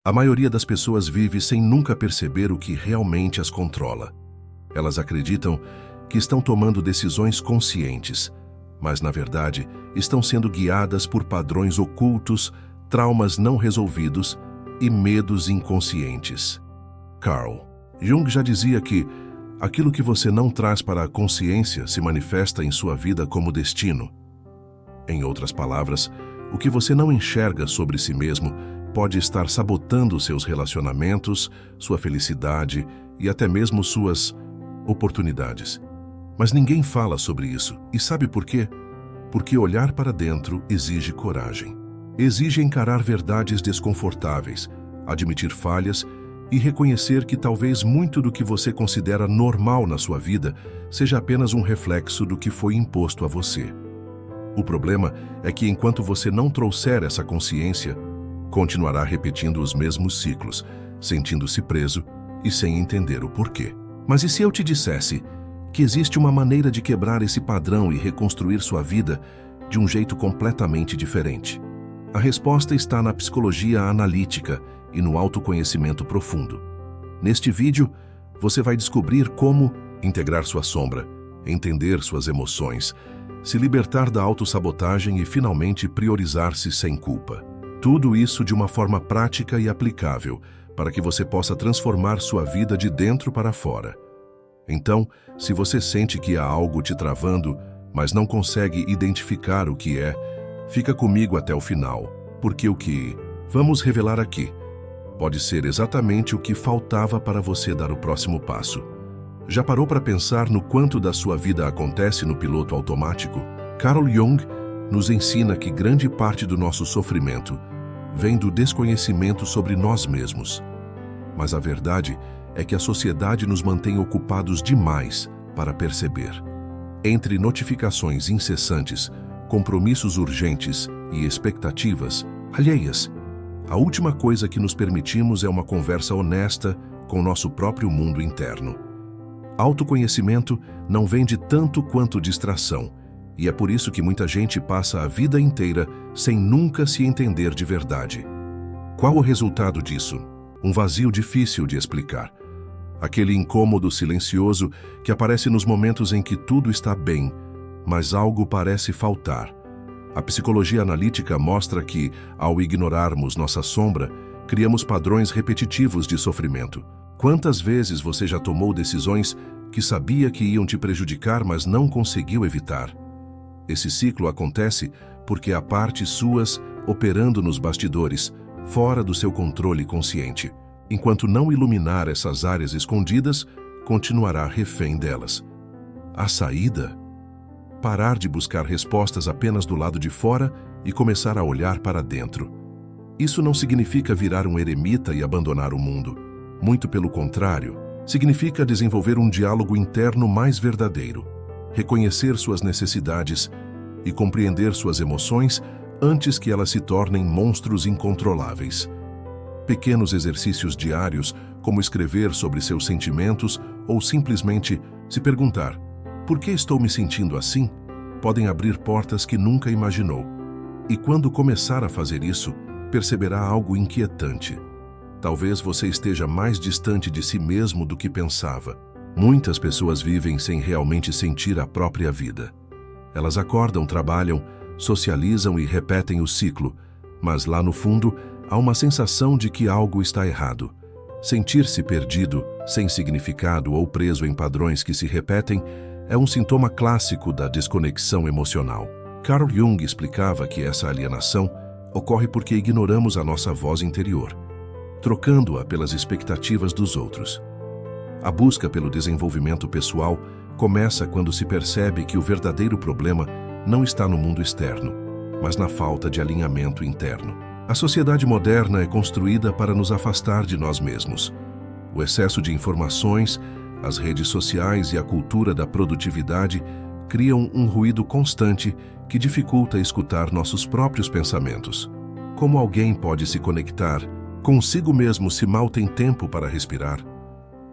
A maioria das pessoas vive sem nunca perceber o que realmente as controla. Elas acreditam que estão tomando decisões conscientes, mas, na verdade, estão sendo guiadas por padrões ocultos, traumas não resolvidos e medos inconscientes. Carl Jung já dizia que aquilo que você não traz para a consciência se manifesta em sua vida como destino. Em outras palavras, o que você não enxerga sobre si mesmo pode estar sabotando seus relacionamentos, sua felicidade e até mesmo suas oportunidades. Mas ninguém fala sobre isso. E sabe por quê? Porque olhar para dentro exige coragem. Exige encarar verdades desconfortáveis, admitir falhas e reconhecer que talvez muito do que você considera normal na sua vida seja apenas um reflexo do que foi imposto a você. O problema é que enquanto você não trouxer essa consciência, continuará repetindo os mesmos ciclos, sentindo-se preso e sem entender o porquê. Mas e se eu te dissesse que existe uma maneira de quebrar esse padrão e reconstruir sua vida de um jeito completamente diferente? A resposta está na psicologia analítica e no autoconhecimento profundo. Neste vídeo, você vai descobrir como integrar sua sombra, entender suas emoções, se libertar da autossabotagem e finalmente priorizar-se sem culpa. Tudo isso de uma forma prática e aplicável, para que você possa transformar sua vida de dentro para fora. Então, se você sente que há algo te travando, mas não consegue identificar o que é, fica comigo até o final, porque o que vamos revelar aqui pode ser exatamente o que faltava para você dar o próximo passo. Já parou para pensar no quanto da sua vida acontece no piloto automático? Carl Jung nos ensina que grande parte do nosso sofrimento vem do desconhecimento sobre nós mesmos. Mas a verdade é que a sociedade nos mantém ocupados demais para perceber. Entre notificações incessantes, compromissos urgentes e expectativas alheias, a última coisa que nos permitimos é uma conversa honesta com nosso próprio mundo interno. Autoconhecimento não vende tanto quanto distração, e é por isso que muita gente passa a vida inteira sem nunca se entender de verdade. Qual o resultado disso? Um vazio difícil de explicar. Aquele incômodo silencioso que aparece nos momentos em que tudo está bem, mas algo parece faltar. A psicologia analítica mostra que, ao ignorarmos nossa sombra, criamos padrões repetitivos de sofrimento. Quantas vezes você já tomou decisões que sabia que iam te prejudicar, mas não conseguiu evitar? Esse ciclo acontece porque há partes suas operando nos bastidores, fora do seu controle consciente. Enquanto não iluminar essas áreas escondidas, continuará refém delas. A saída? Parar de buscar respostas apenas do lado de fora e começar a olhar para dentro. Isso não significa virar um eremita e abandonar o mundo. Muito pelo contrário, significa desenvolver um diálogo interno mais verdadeiro, reconhecer suas necessidades e compreender suas emoções antes que elas se tornem monstros incontroláveis. Pequenos exercícios diários, como escrever sobre seus sentimentos ou simplesmente se perguntar: por que estou me sentindo assim? Podem abrir portas que nunca imaginou. E quando começar a fazer isso, perceberá algo inquietante. Talvez você esteja mais distante de si mesmo do que pensava. Muitas pessoas vivem sem realmente sentir a própria vida. Elas acordam, trabalham, socializam e repetem o ciclo, mas lá no fundo há uma sensação de que algo está errado. Sentir-se perdido, sem significado ou preso em padrões que se repetem é um sintoma clássico da desconexão emocional. Carl Jung explicava que essa alienação ocorre porque ignoramos a nossa voz interior, trocando-a pelas expectativas dos outros. A busca pelo desenvolvimento pessoal começa quando se percebe que o verdadeiro problema não está no mundo externo, mas na falta de alinhamento interno. A sociedade moderna é construída para nos afastar de nós mesmos. O excesso de informações, as redes sociais e a cultura da produtividade criam um ruído constante que dificulta escutar nossos próprios pensamentos. Como alguém pode se conectar consigo mesmo se mal tem tempo para respirar?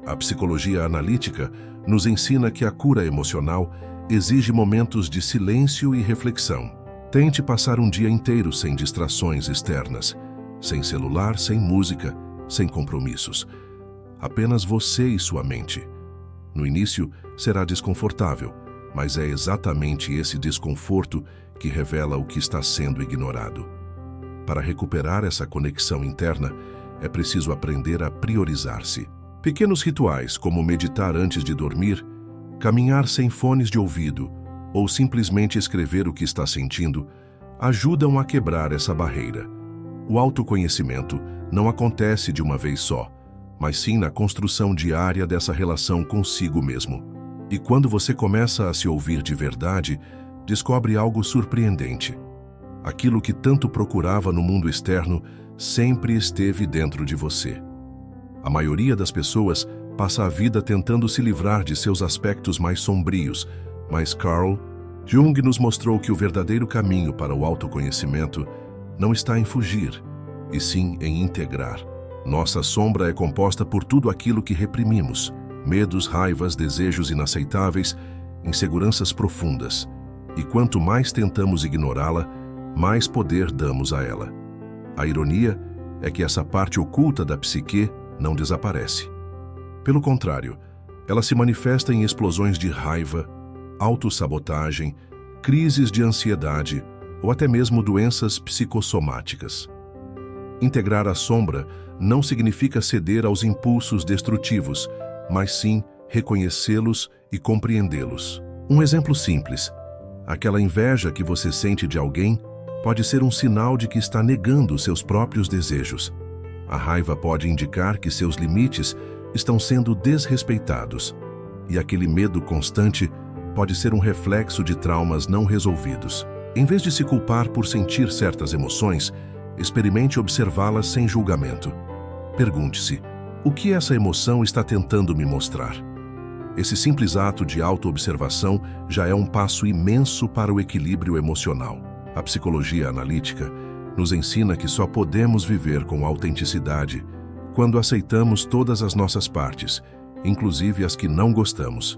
A psicologia analítica nos ensina que a cura emocional exige momentos de silêncio e reflexão. Tente passar um dia inteiro sem distrações externas. sem celular, sem música, sem compromissos. Apenas você e sua mente. No início, será desconfortável, mas é exatamente esse desconforto que revela o que está sendo ignorado. Para recuperar essa conexão interna, é preciso aprender a priorizar-se. Pequenos rituais, como meditar antes de dormir, caminhar sem fones de ouvido ou simplesmente escrever o que está sentindo, ajudam a quebrar essa barreira. O autoconhecimento não acontece de uma vez só, mas sim na construção diária dessa relação consigo mesmo. E quando você começa a se ouvir de verdade, descobre algo surpreendente. Aquilo que tanto procurava no mundo externo sempre esteve dentro de você. A maioria das pessoas passa a vida tentando se livrar de seus aspectos mais sombrios, mas Carl Jung nos mostrou que o verdadeiro caminho para o autoconhecimento não está em fugir, e sim em integrar. Nossa sombra é composta por tudo aquilo que reprimimos: medos, raivas, desejos inaceitáveis, inseguranças profundas. E quanto mais tentamos ignorá-la, mais poder damos a ela. A ironia é que essa parte oculta da psique não desaparece. Pelo contrário, ela se manifesta em explosões de raiva, autossabotagem, crises de ansiedade ou até mesmo doenças psicossomáticas. Integrar a sombra não significa ceder aos impulsos destrutivos, mas sim reconhecê-los e compreendê-los. Um exemplo simples: aquela inveja que você sente de alguém pode ser um sinal de que está negando seus próprios desejos. A raiva pode indicar que seus limites estão sendo desrespeitados. E aquele medo constante pode ser um reflexo de traumas não resolvidos. Em vez de se culpar por sentir certas emoções, experimente observá-las sem julgamento. Pergunte-se: o que essa emoção está tentando me mostrar? Esse simples ato de autoobservação já é um passo imenso para o equilíbrio emocional. A psicologia analítica nos ensina que só podemos viver com autenticidade quando aceitamos todas as nossas partes, inclusive as que não gostamos.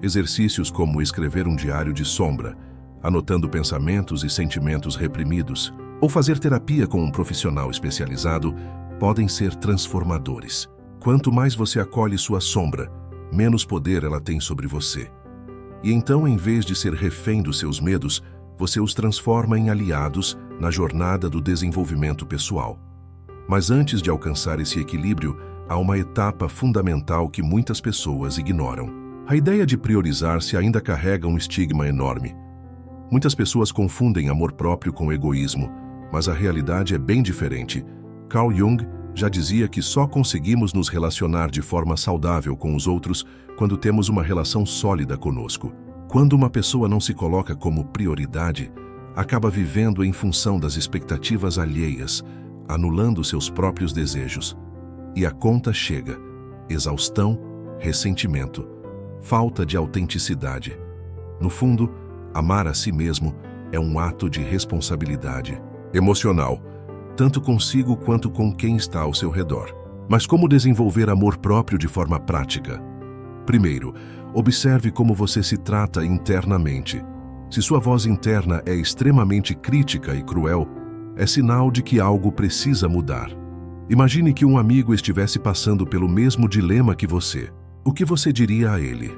Exercícios como escrever um diário de sombra, anotando pensamentos e sentimentos reprimidos, ou fazer terapia com um profissional especializado, podem ser transformadores. Quanto mais você acolhe sua sombra, menos poder ela tem sobre você. E então, em vez de ser refém dos seus medos, você os transforma em aliados na jornada do desenvolvimento pessoal. Mas antes de alcançar esse equilíbrio, há uma etapa fundamental que muitas pessoas ignoram. A ideia de priorizar-se ainda carrega um estigma enorme. Muitas pessoas confundem amor próprio com egoísmo, mas a realidade é bem diferente. Carl Jung já dizia que só conseguimos nos relacionar de forma saudável com os outros quando temos uma relação sólida conosco. Quando uma pessoa não se coloca como prioridade, acaba vivendo em função das expectativas alheias, anulando seus próprios desejos. E a conta chega: exaustão, ressentimento, falta de autenticidade. No fundo, amar a si mesmo é um ato de responsabilidade emocional, tanto consigo quanto com quem está ao seu redor. Mas como desenvolver amor próprio de forma prática? Primeiro, observe como você se trata internamente. Se sua voz interna é extremamente crítica e cruel, é sinal de que algo precisa mudar. Imagine que um amigo estivesse passando pelo mesmo dilema que você. O que você diria a ele?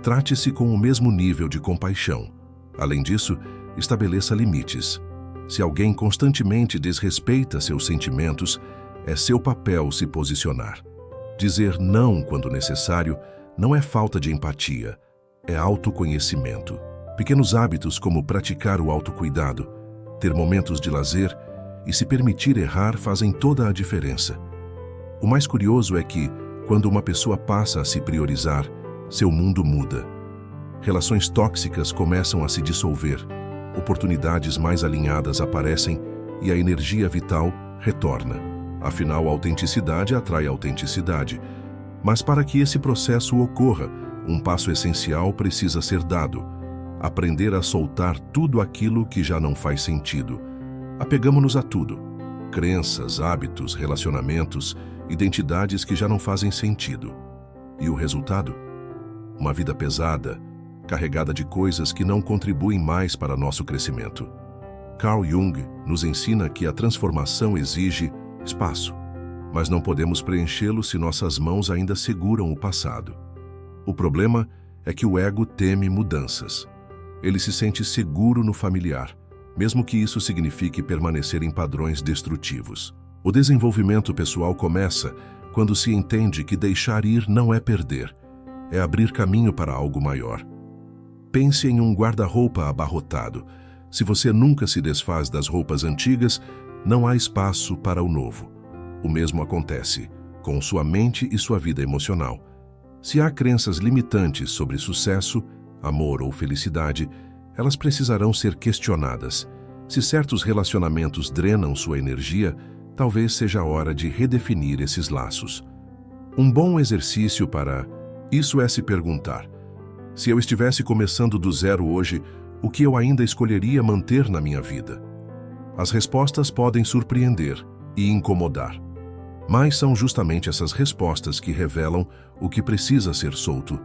Trate-se com o mesmo nível de compaixão. Além disso, estabeleça limites. Se alguém constantemente desrespeita seus sentimentos, é seu papel se posicionar. Dizer não quando necessário não é falta de empatia, é autoconhecimento. Pequenos hábitos como praticar o autocuidado, ter momentos de lazer e se permitir errar fazem toda a diferença. O mais curioso é que, quando uma pessoa passa a se priorizar, seu mundo muda. Relações tóxicas começam a se dissolver, oportunidades mais alinhadas aparecem e a energia vital retorna. Afinal, a autenticidade atrai autenticidade. Mas para que esse processo ocorra, um passo essencial precisa ser dado: aprender a soltar tudo aquilo que já não faz sentido. Apegamo-nos a tudo: crenças, hábitos, relacionamentos, identidades que já não fazem sentido. E o resultado? Uma vida pesada, carregada de coisas que não contribuem mais para nosso crescimento. Carl Jung nos ensina que a transformação exige espaço, mas não podemos preenchê-lo se nossas mãos ainda seguram o passado. O problema é que o ego teme mudanças. Ele se sente seguro no familiar, mesmo que isso signifique permanecer em padrões destrutivos. O desenvolvimento pessoal começa quando se entende que deixar ir não é perder, é abrir caminho para algo maior. Pense em um guarda-roupa abarrotado. Se você nunca se desfaz das roupas antigas, não há espaço para o novo. O mesmo acontece com sua mente e sua vida emocional. Se há crenças limitantes sobre sucesso, amor ou felicidade, elas precisarão ser questionadas. Se certos relacionamentos drenam sua energia, talvez seja a hora de redefinir esses laços. Um bom exercício para isso é se perguntar: se eu estivesse começando do zero hoje, o que eu ainda escolheria manter na minha vida? As respostas podem surpreender e incomodar, mas são justamente essas respostas que revelam o que precisa ser solto.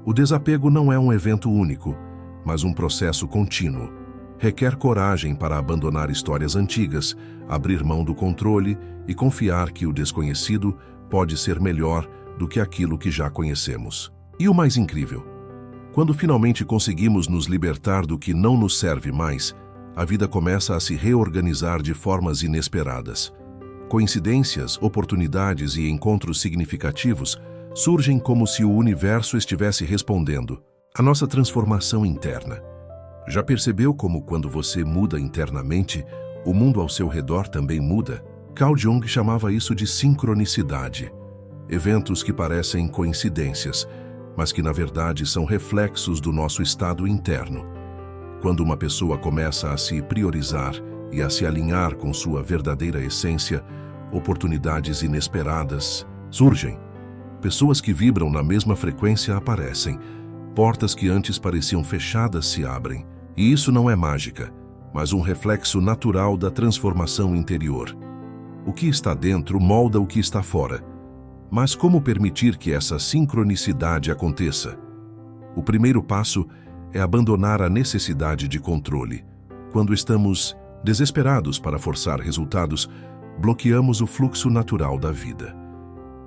O desapego não é um evento único, mas um processo contínuo. Requer coragem para abandonar histórias antigas, abrir mão do controle e confiar que o desconhecido pode ser melhor do que aquilo que já conhecemos. E o mais incrível: quando finalmente conseguimos nos libertar do que não nos serve mais, a vida começa a se reorganizar de formas inesperadas. Coincidências, oportunidades e encontros significativos surgem como se o universo estivesse respondendo à nossa transformação interna. Já percebeu como, quando você muda internamente, o mundo ao seu redor também muda? Carl Jung chamava isso de sincronicidade. Eventos que parecem coincidências, mas que na verdade são reflexos do nosso estado interno. Quando uma pessoa começa a se priorizar e a se alinhar com sua verdadeira essência, oportunidades inesperadas surgem. Pessoas que vibram na mesma frequência aparecem. Portas que antes pareciam fechadas se abrem. E isso não é mágica, mas um reflexo natural da transformação interior. O que está dentro molda o que está fora. Mas como permitir que essa sincronicidade aconteça? O primeiro passo é abandonar a necessidade de controle. Quando estamos desesperados para forçar resultados, bloqueamos o fluxo natural da vida.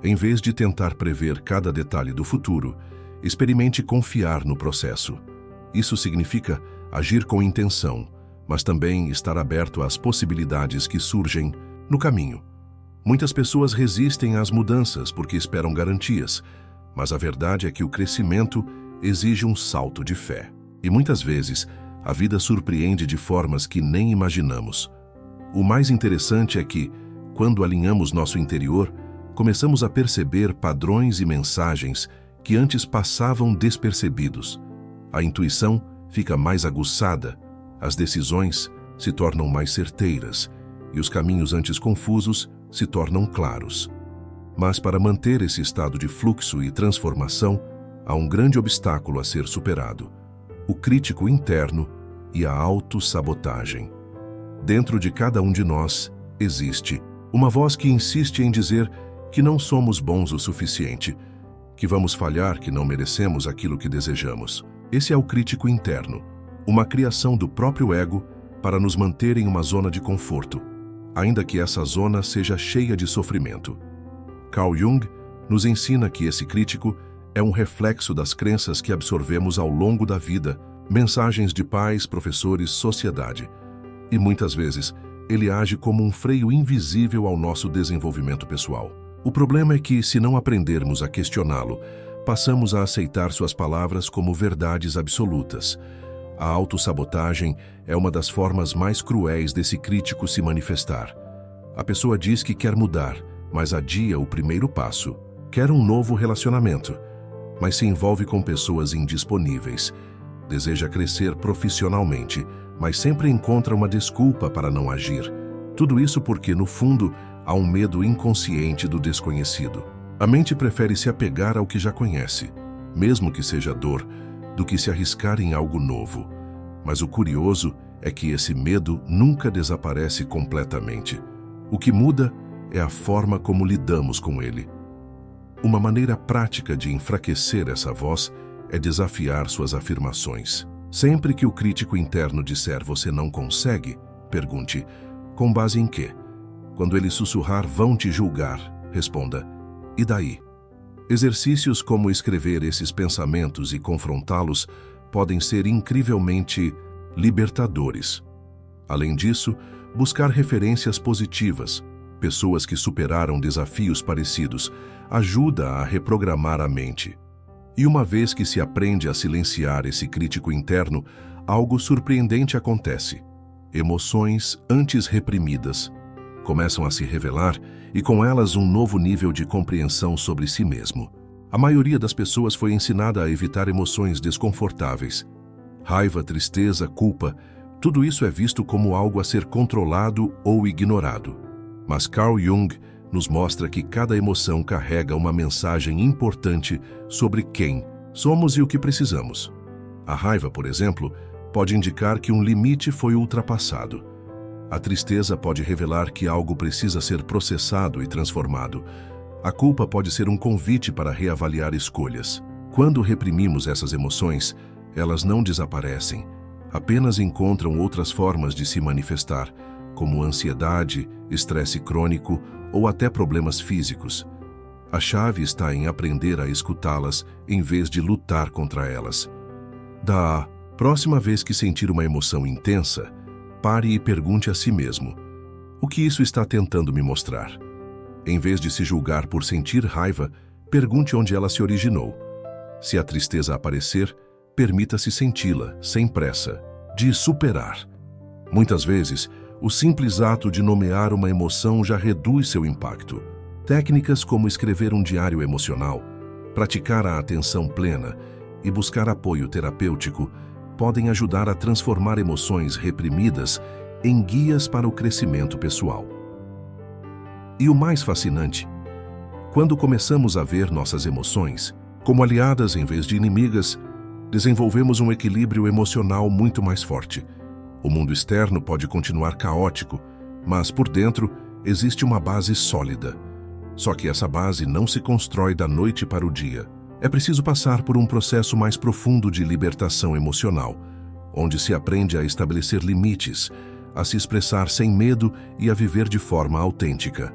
Em vez de tentar prever cada detalhe do futuro, experimente confiar no processo. Isso significa agir com intenção, mas também estar aberto às possibilidades que surgem no caminho. Muitas pessoas resistem às mudanças porque esperam garantias, mas a verdade é que o crescimento exige um salto de fé. E muitas vezes, a vida surpreende de formas que nem imaginamos. O mais interessante é que, quando alinhamos nosso interior, começamos a perceber padrões e mensagens que antes passavam despercebidos. A intuição fica mais aguçada, as decisões se tornam mais certeiras e os caminhos antes confusos se tornam claros. Mas para manter esse estado de fluxo e transformação, há um grande obstáculo a ser superado: o crítico interno e a autossabotagem. Dentro de cada um de nós existe uma voz que insiste em dizer que não somos bons o suficiente, que vamos falhar, que não merecemos aquilo que desejamos. Esse é o crítico interno, uma criação do próprio ego para nos manter em uma zona de conforto, ainda que essa zona seja cheia de sofrimento. Carl Jung nos ensina que esse crítico é um reflexo das crenças que absorvemos ao longo da vida, mensagens de pais, professores, sociedade. E muitas vezes, ele age como um freio invisível ao nosso desenvolvimento pessoal. O problema é que, se não aprendermos a questioná-lo, passamos a aceitar suas palavras como verdades absolutas. A autossabotagem é uma das formas mais cruéis desse crítico se manifestar. A pessoa diz que quer mudar, mas adia o primeiro passo. Quer um novo relacionamento, mas se envolve com pessoas indisponíveis. Deseja crescer profissionalmente, mas sempre encontra uma desculpa para não agir. Tudo isso porque, no fundo, há um medo inconsciente do desconhecido. A mente prefere se apegar ao que já conhece, mesmo que seja dor, do que se arriscar em algo novo. Mas o curioso é que esse medo nunca desaparece completamente. O que muda é a forma como lidamos com ele. Uma maneira prática de enfraquecer essa voz é desafiar suas afirmações. Sempre que o crítico interno disser "você não consegue", Pergunte: com base em quê? Quando ele sussurrar, vão te julgar. Responda: e daí? Exercícios como escrever esses pensamentos e confrontá-los podem ser incrivelmente libertadores. Além disso, buscar referências positivas, pessoas que superaram desafios parecidos, ajuda a reprogramar a mente. E uma vez que se aprende a silenciar esse crítico interno, algo surpreendente acontece. Emoções antes reprimidas começam a se revelar e com elas um novo nível de compreensão sobre si mesmo. A maioria das pessoas foi ensinada a evitar emoções desconfortáveis. Raiva, tristeza, culpa, tudo isso é visto como algo a ser controlado ou ignorado. Mas Carl Jung nos mostra que cada emoção carrega uma mensagem importante sobre quem somos e o que precisamos. A raiva, por exemplo, pode indicar que um limite foi ultrapassado. A tristeza pode revelar que algo precisa ser processado e transformado. A culpa pode ser um convite para reavaliar escolhas. Quando reprimimos essas emoções, elas não desaparecem, apenas encontram outras formas de se manifestar, como ansiedade, estresse crônico ou até problemas físicos. A chave está em aprender a escutá-las em vez de lutar contra elas. Da próxima vez que sentir uma emoção intensa, pare e pergunte a si mesmo: o que isso está tentando me mostrar? Em vez de se julgar por sentir raiva, pergunte onde ela se originou. Se a tristeza aparecer, permita-se senti-la, sem pressa, de superar. Muitas vezes, o simples ato de nomear uma emoção já reduz seu impacto. Técnicas como escrever um diário emocional, praticar a atenção plena e buscar apoio terapêutico podem ajudar a transformar emoções reprimidas em guias para o crescimento pessoal. E o mais fascinante, quando começamos a ver nossas emoções como aliadas em vez de inimigas, desenvolvemos um equilíbrio emocional muito mais forte. O mundo externo pode continuar caótico, mas por dentro existe uma base sólida. Só que essa base não se constrói da noite para o dia. É preciso passar por um processo mais profundo de libertação emocional, onde se aprende a estabelecer limites, a se expressar sem medo e a viver de forma autêntica.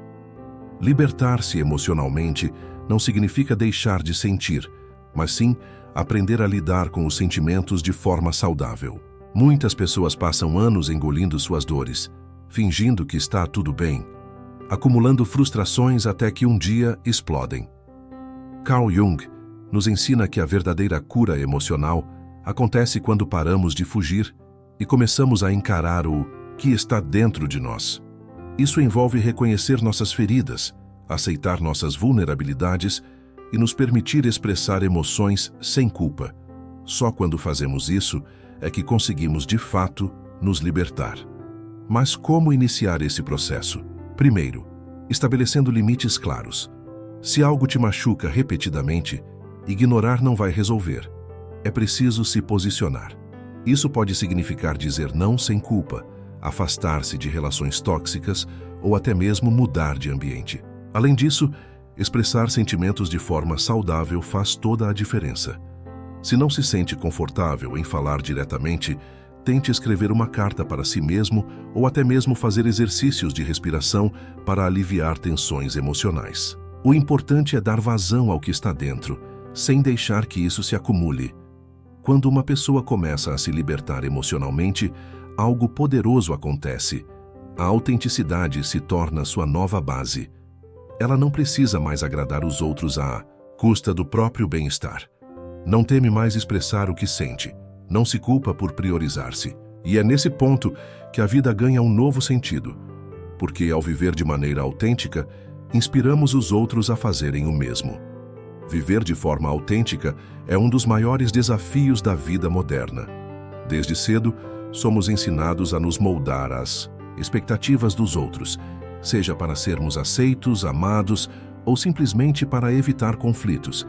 Libertar-se emocionalmente não significa deixar de sentir, mas sim aprender a lidar com os sentimentos de forma saudável. Muitas pessoas passam anos engolindo suas dores, fingindo que está tudo bem, acumulando frustrações até que um dia explodem. Carl Jung nos ensina que a verdadeira cura emocional acontece quando paramos de fugir e começamos a encarar o que está dentro de nós. Isso envolve reconhecer nossas feridas, aceitar nossas vulnerabilidades e nos permitir expressar emoções sem culpa. Só quando fazemos isso é que conseguimos, de fato, nos libertar. Mas como iniciar esse processo? Primeiro, estabelecendo limites claros. Se algo te machuca repetidamente, ignorar não vai resolver. É preciso se posicionar. Isso pode significar dizer não sem culpa, afastar-se de relações tóxicas ou até mesmo mudar de ambiente. Além disso, expressar sentimentos de forma saudável faz toda a diferença. Se não se sente confortável em falar diretamente, tente escrever uma carta para si mesmo ou até mesmo fazer exercícios de respiração para aliviar tensões emocionais. O importante é dar vazão ao que está dentro, sem deixar que isso se acumule. Quando uma pessoa começa a se libertar emocionalmente, algo poderoso acontece. A autenticidade se torna sua nova base. Ela não precisa mais agradar os outros à custa do próprio bem-estar. Não teme mais expressar o que sente. Não se culpa por priorizar-se. E é nesse ponto que a vida ganha um novo sentido. Porque, ao viver de maneira autêntica, inspiramos os outros a fazerem o mesmo. Viver de forma autêntica é um dos maiores desafios da vida moderna. Desde cedo, somos ensinados a nos moldar às expectativas dos outros, seja para sermos aceitos, amados ou simplesmente para evitar conflitos.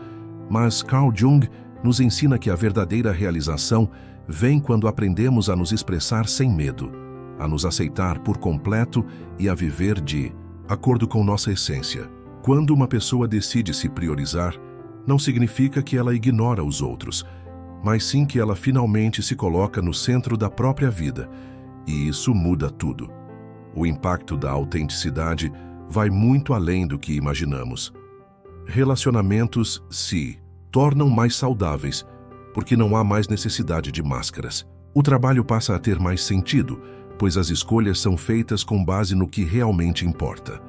Mas Carl Jung nos ensina que a verdadeira realização vem quando aprendemos a nos expressar sem medo, a nos aceitar por completo e a viver de acordo com nossa essência. Quando uma pessoa decide se priorizar, não significa que ela ignora os outros, mas sim que ela finalmente se coloca no centro da própria vida. E isso muda tudo. O impacto da autenticidade vai muito além do que imaginamos. Relacionamentos se tornam mais saudáveis, porque não há mais necessidade de máscaras. O trabalho passa a ter mais sentido, pois as escolhas são feitas com base no que realmente importa.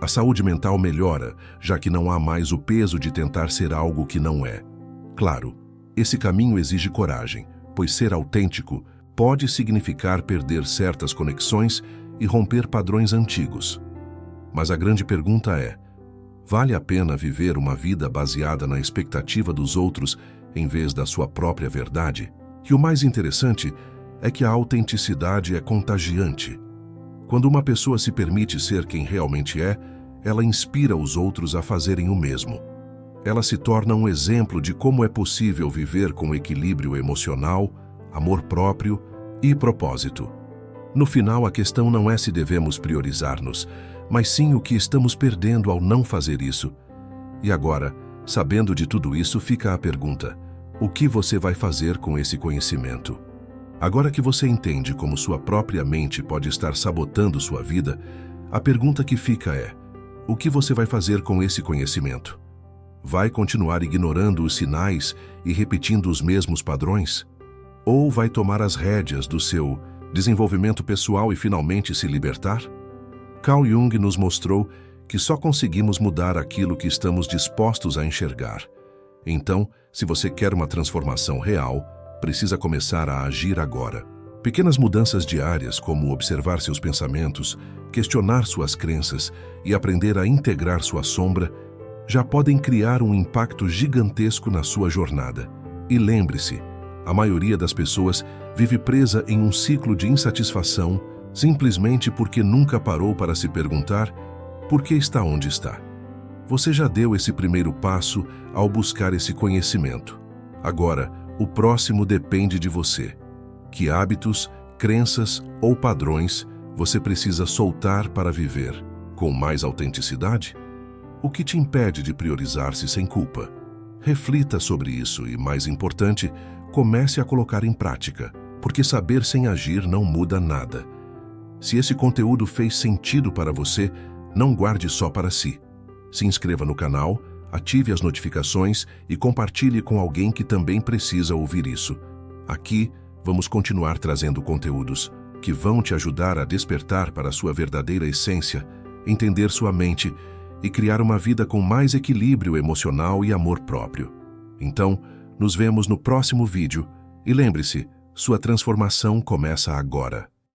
A saúde mental melhora, já que não há mais o peso de tentar ser algo que não é. Claro, esse caminho exige coragem, pois ser autêntico pode significar perder certas conexões e romper padrões antigos. Mas a grande pergunta é: vale a pena viver uma vida baseada na expectativa dos outros em vez da sua própria verdade? E o mais interessante é que a autenticidade é contagiante. Quando uma pessoa se permite ser quem realmente é, ela inspira os outros a fazerem o mesmo. Ela se torna um exemplo de como é possível viver com equilíbrio emocional, amor próprio e propósito. No final, a questão não é se devemos priorizar-nos, mas sim o que estamos perdendo ao não fazer isso. E agora, sabendo de tudo isso, fica a pergunta: o que você vai fazer com esse conhecimento? Agora que você entende como sua própria mente pode estar sabotando sua vida, a pergunta que fica é: o que você vai fazer com esse conhecimento? Vai continuar ignorando os sinais e repetindo os mesmos padrões? Ou vai tomar as rédeas do seu desenvolvimento pessoal e finalmente se libertar? Carl Jung nos mostrou que só conseguimos mudar aquilo que estamos dispostos a enxergar. Então, se você quer uma transformação real, precisa começar a agir agora. Pequenas mudanças diárias, como observar seus pensamentos, questionar suas crenças e aprender a integrar sua sombra, já podem criar um impacto gigantesco na sua jornada. E lembre-se, a maioria das pessoas vive presa em um ciclo de insatisfação simplesmente porque nunca parou para se perguntar por que está onde está. Você já deu esse primeiro passo ao buscar esse conhecimento. Agora, o próximo depende de você. Que hábitos, crenças ou padrões você precisa soltar para viver com mais autenticidade? O que te impede de priorizar-se sem culpa? Reflita sobre isso e, mais importante, comece a colocar em prática, porque saber sem agir não muda nada. Se esse conteúdo fez sentido para você, não guarde só para si. Se inscreva no canal, ative as notificações e compartilhe com alguém que também precisa ouvir isso. Aqui, vamos continuar trazendo conteúdos que vão te ajudar a despertar para a sua verdadeira essência, entender sua mente e criar uma vida com mais equilíbrio emocional e amor próprio. Então, nos vemos no próximo vídeo e lembre-se, sua transformação começa agora.